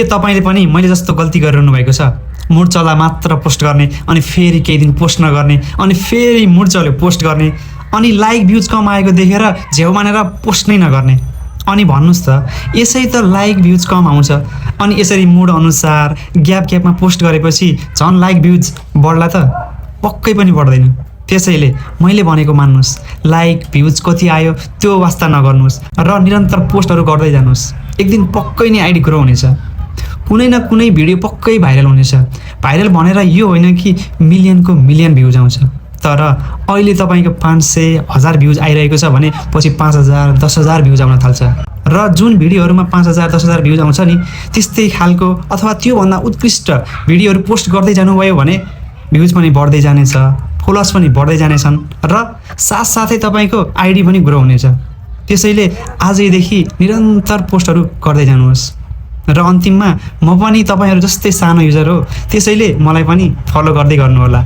के तपाईले पनि मैले जस्तो गल्ती गरिरहनु भएको छ? मुड चला मात्र पोस्ट गर्ने अनि फेरि केही दिन पोस्ट नगर्ने अनि फेरि मुड चल्यो पोस्ट गर्ने अनि लाइक भ्युज कम आएको देखेर झेउ मानेर पोस्ट नै नगर्ने। अनि भन्नुस् त यसै त लाइक भ्युज कम आउँछ अनि यसरी मुड अनुसार ग्यापमा पोस्ट गरेपछि झन् लाइक भ्युज बढ्ला त? पक्कै पनि बढ्दैन। त्यसैले मैले भनेको मान्नुस्, लाइक भ्युज कति आयो त्यो वास्ता नगर्नुस् र निरन्तर पोस्टहरू गर्दै जानुस्। एक दिन पक्कै नै आइडी ग्रो हुनेछ, कुनै न कुनै भिडियो पक्कै भाइरल हुनेछ। भाइरल भनेर यो होइन कि मिलियनको मिलियन भ्युज आउँछ, तर अहिले तपाईँको 500,000 भ्युज आइरहेको छ भने पछि 5,000 10,000 भ्युज आउन थाल्छ र जुन भिडियोहरूमा 5,000 10,000 भ्युज आउँछ नि त्यस्तै खालको अथवा त्योभन्दा उत्कृष्ट भिडियोहरू पोस्ट गर्दै जानुभयो भने भ्युज पनि बढ्दै जानेछ, फलोअर्स पनि बढ्दै जानेछन् र साथसाथै तपाईँको आइडी पनि ग्रो हुनेछ। त्यसैले आजैदेखि निरन्तर पोस्टहरू गर्दै जानुहोस् र अन्तिममा म पनि तपाईँहरू जस्तै सानो युजर हो, त्यसैले मलाई पनि फलो गर्दै गर्नुहोला।